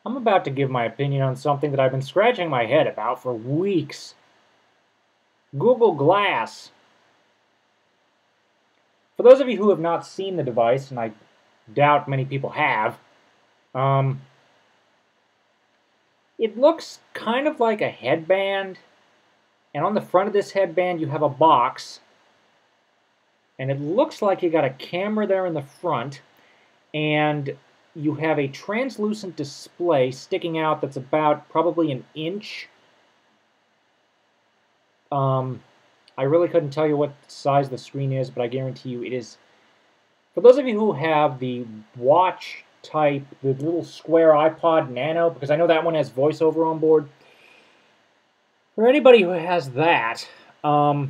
I'm about to give my opinion on something that I've been scratching my head about for weeks. Google Glass. For those of you who have not seen the device, and I doubt many people have, it looks kind of like a headband, and on the front of this headband you have a box, and it looks like you got a camera there in the front, and you have a translucent display sticking out that's about probably an inch. I really couldn't tell you what size the screen is, but I guarantee you it is. For those of you who have the watch type, the little square iPod Nano, because I know that one has voiceover on board. For anybody who has that, oh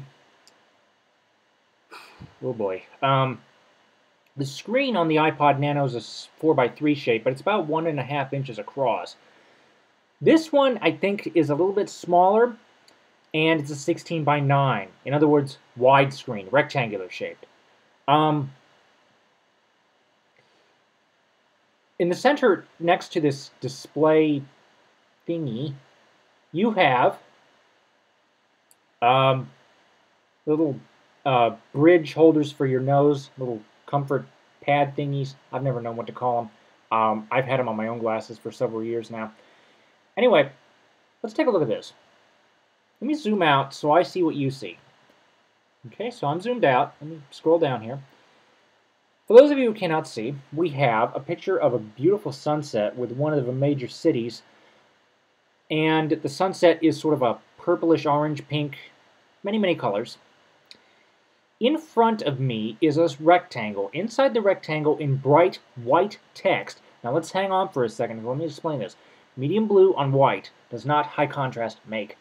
boy, the screen on the iPod Nano is a 4x3 shape, but it's about 1.5 inches across. This one, I think, is a little bit smaller, and it's a 16:9. In other words, widescreen, rectangular shaped. In the center, next to this display thingy, you have little bridge holders for your nose, little comfort pad thingies. I've never known what to call them. I've had them on my own glasses for several years now. Anyway, let's take a look at this. Let me zoom out so I see what you see. Okay, so I'm zoomed out. Let me scroll down here. For those of you who cannot see, we have a picture of a beautiful sunset with one of the major cities. And the sunset is sort of a purplish, orange, pink, many colors. In front of me is a rectangle. Inside the rectangle, in bright white text. Now let's hang on for a second. Let me explain this. Medium blue on white does not high contrast make.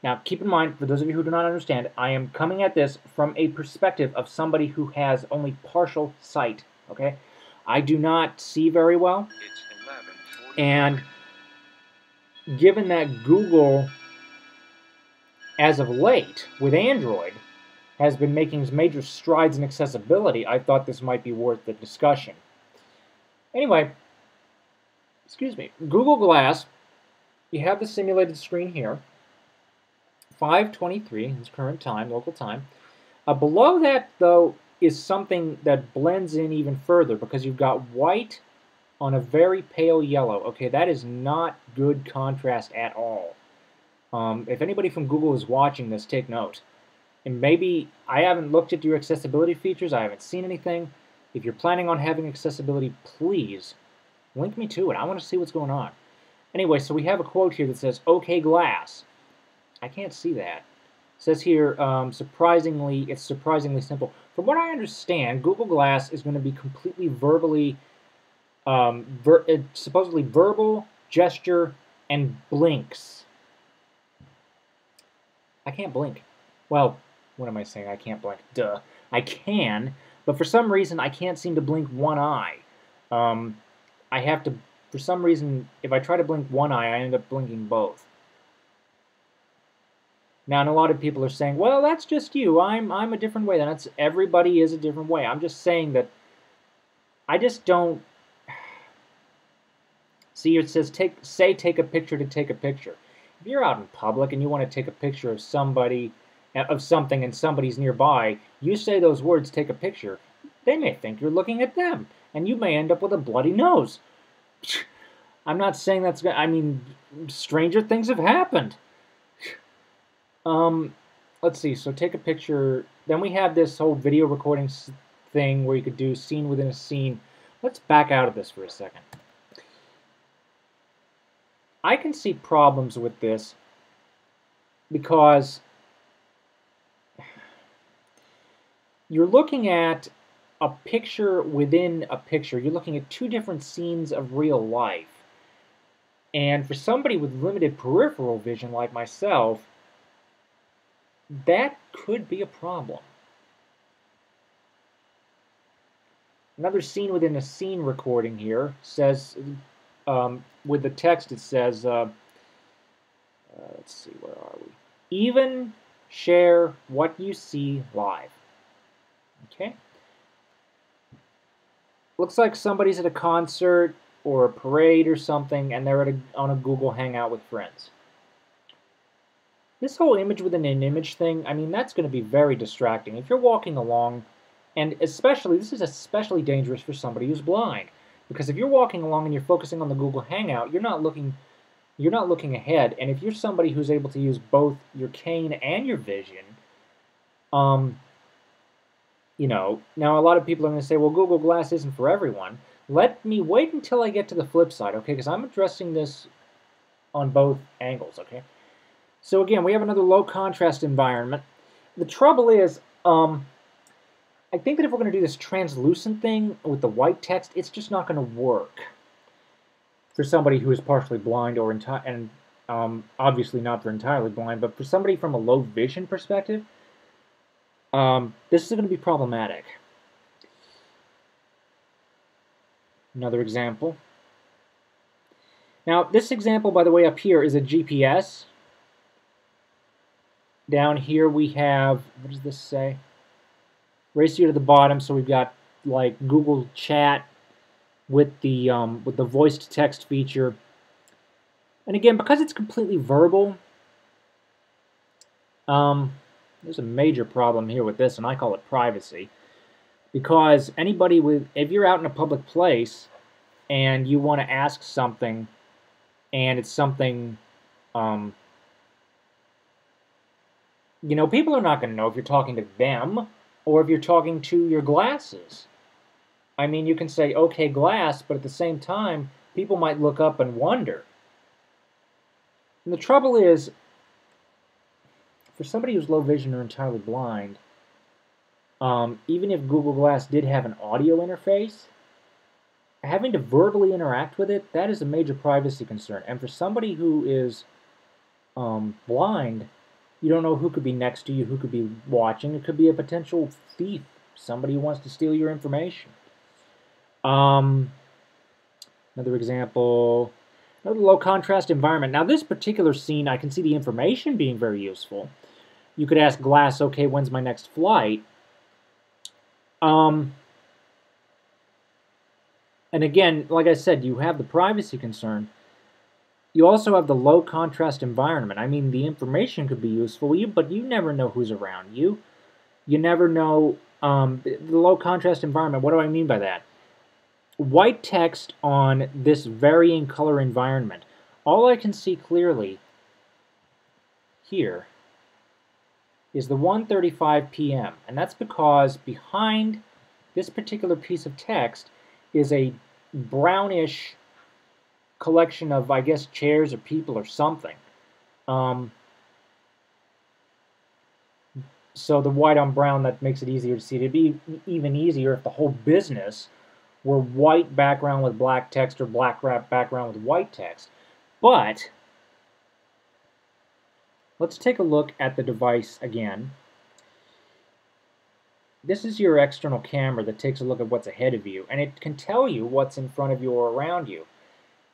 Now, keep in mind, for those of you who do not understand, I am coming at this from a perspective of somebody who has only partial sight, okay? I do not see very well. And given that Google, as of late, with Android, has been making major strides in accessibility, I thought this might be worth the discussion. Anyway, excuse me, Google Glass, you have the simulated screen here. 5:23 is current time, local time. Below that, though, is something that blends in even further because you've got white on a very pale yellow. Okay, that is not good contrast at all. If anybody from Google is watching this, take note. And maybe, I haven't looked at your accessibility features, I haven't seen anything. If you're planning on having accessibility, please link me to it. I want to see what's going on. Anyway, so we have a quote here that says, "Okay, Glass." I can't see that. It says here, it's surprisingly simple. From what I understand, Google Glass is going to be completely verbally, supposedly verbal, gesture, and blinks. I can't blink. Well, what am I saying? I can't blink. Duh. I can, but for some reason, I can't seem to blink one eye. I have to, for some reason, if I try to blink one eye, I end up blinking both. Now, and a lot of people are saying, well, that's just you. I'm a different way. That's everybody is a different way. I'm just saying that I just don't see. It says take a picture to take a picture. If you're out in public and you want to take a picture of somebody, of something, and somebody's nearby, you say those words, take a picture. They may think you're looking at them, and you may end up with a bloody nose. I'm not saying that's. I mean, stranger things have happened. Let's see, so take a picture. Then we have this whole video recording thing where you could do scene within a scene. Let's back out of this for a second. I can see problems with this because you're looking at a picture within a picture. You're looking at two different scenes of real life. And for somebody with limited peripheral vision like myself, that could be a problem. Another scene within a scene recording here says, with the text it says, let's see, where are we? Even share what you see live. Okay? Looks like somebody's at a concert. or a parade or something, and they're on a Google Hangout with friends. This whole image within an image thing, I mean, that's going to be very distracting. If you're walking along, and especially, this is especially dangerous for somebody who's blind, because if you're walking along and you're focusing on the Google Hangout, you're not looking ahead. And if you're somebody who's able to use both your cane and your vision, now a lot of people are going to say, well, Google Glass isn't for everyone. Let me wait until I get to the flip side, okay? Because I'm addressing this on both angles, okay? So again, we have another low contrast environment. The trouble is, I think that if we're going to do this translucent thing with the white text, it's just not going to work for somebody who is partially blind or obviously not for entirely blind, but for somebody from a low vision perspective, this is going to be problematic. Another example. Now, this example, by the way, up here is a GPS. Down here we have, what does this say? Race you to the bottom, so we've got like Google Chat with the voice to text feature. And again, because it's completely verbal, there's a major problem here with this, and I call it privacy. Because if you're out in a public place and you want to ask something, and it's something, people are not going to know if you're talking to them or if you're talking to your glasses. I mean, you can say, okay, glass, but at the same time, people might look up and wonder. And the trouble is, for somebody who's low vision or entirely blind, even if Google Glass did have an audio interface, having to verbally interact with it, that is a major privacy concern. And for somebody who is blind, you don't know who could be next to you, who could be watching. It could be a potential thief, somebody who wants to steal your information. Another example, another low contrast environment. Now this particular scene, I can see the information being very useful. You could ask Glass, okay, when's my next flight? And again, like I said, you have the privacy concern. You also have the low contrast environment. I mean, the information could be useful, but you never know who's around you. You never know the low contrast environment. What do I mean by that? White text on this varying color environment. All I can see clearly here is the 1:35 p.m. And that's because behind this particular piece of text is a brownish collection of, I guess, chairs or people or something. So the white on brown, that makes it easier to see. It'd be even easier if the whole business were white background with black text or black background with white text. But let's take a look at the device again. This is your external camera that takes a look at what's ahead of you, and it can tell you what's in front of you or around you.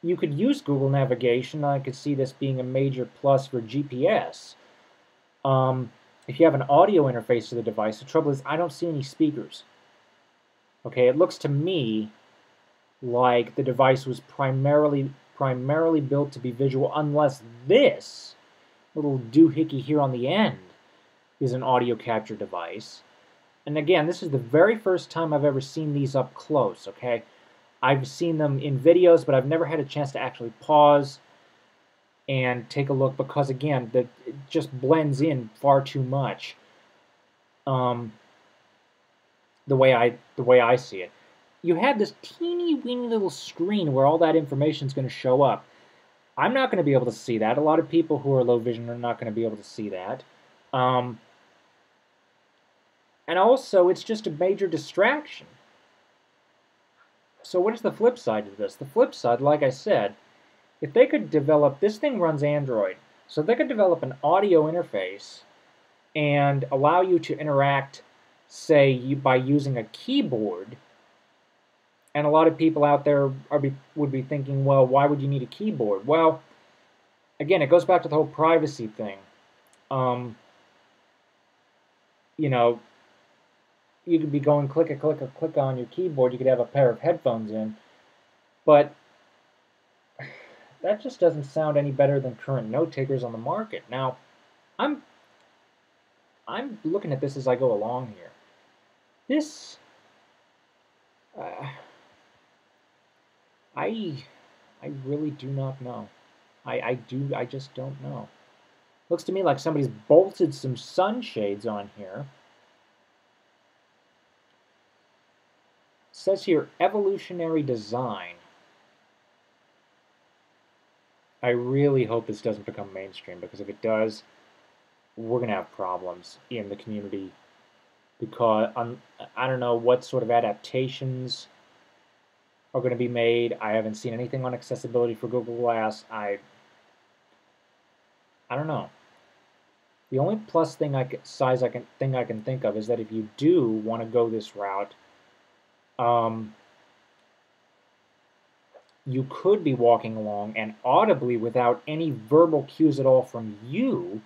You could use Google navigation. I could see this being a major plus for GPS. If you have an audio interface to the device, the trouble is I don't see any speakers. Okay, it looks to me like the device was primarily built to be visual, unless this little doohickey here on the end is an audio capture device. And again, this is the very first time I've ever seen these up close, okay? I've seen them in videos, but I've never had a chance to actually pause and take a look because, again, it just blends in far too much the way I see it. You have this teeny weeny little screen where all that information is going to show up. I'm not going to be able to see that. A lot of people who are low vision are not going to be able to see that. And also, it's just a major distraction. So what is the flip side of this? The flip side, like I said, if they could develop, this thing runs Android, so if they could develop an audio interface and allow you to interact, say, by using a keyboard, and a lot of people out there would be thinking, well, why would you need a keyboard? Well, again, it goes back to the whole privacy thing. You could be going click on your keyboard. You could have a pair of headphones in. But that just doesn't sound any better than current note takers on the market. Now, I'm I'm looking at this as I go along here. This, uh, I I really do not know. I just don't know. Looks to me like somebody's bolted some sunshades on here. It says here evolutionary design. I really hope this doesn't become mainstream, because if it does, we're gonna have problems in the community, because I don't know what sort of adaptations are going to be made. I haven't seen anything on accessibility for Google Glass. I don't know. The only plus thing I can think of is that if you do want to go this route, um, you could be walking along and audibly, without any verbal cues at all from you,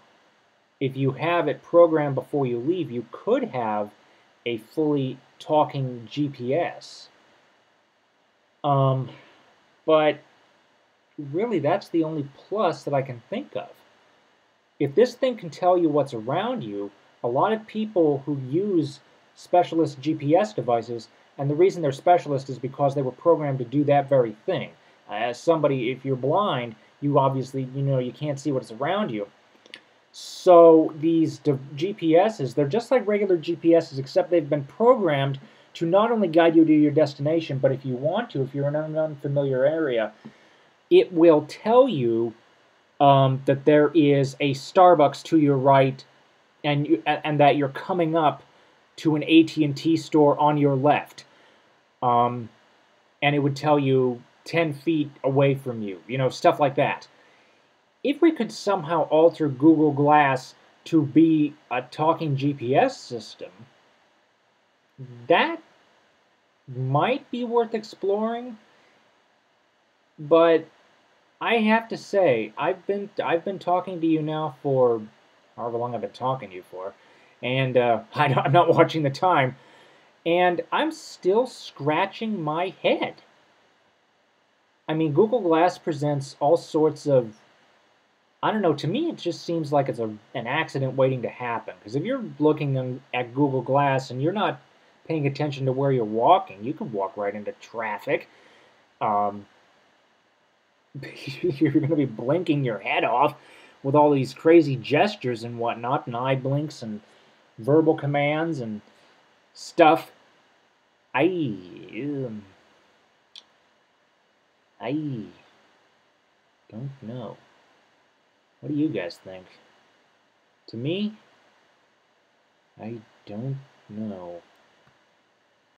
if you have it programmed before you leave, you could have a fully talking GPS. But really, that's the only plus that I can think of. If this thing can tell you what's around you, a lot of people who use specialist GPS devices, and the reason they're specialist is because they were programmed to do that very thing. As somebody, if you're blind, you obviously, you can't see what's around you. So these GPSs, they're just like regular GPSs, except they've been programmed to not only guide you to your destination, but if you want to, if you're in an unfamiliar area, it will tell you that there is a Starbucks to your right, and that you're coming up to an AT&T store on your left, and it would tell you 10 feet away from you, stuff like that. If we could somehow alter Google Glass to be a talking GPS system, that might be worth exploring. But I have to say, I've been talking to you now for however long I've been talking to you for, and I'm not watching the time, and I'm still scratching my head. I mean, Google Glass presents all sorts of, I don't know, to me it just seems like it's an accident waiting to happen. Because if you're looking at Google Glass and you're not paying attention to where you're walking, you could walk right into traffic. Um, you're going to be blinking your head off with all these crazy gestures and whatnot, and eye blinks and verbal commands and stuff. I, I don't know. What do you guys think? To me, I don't know.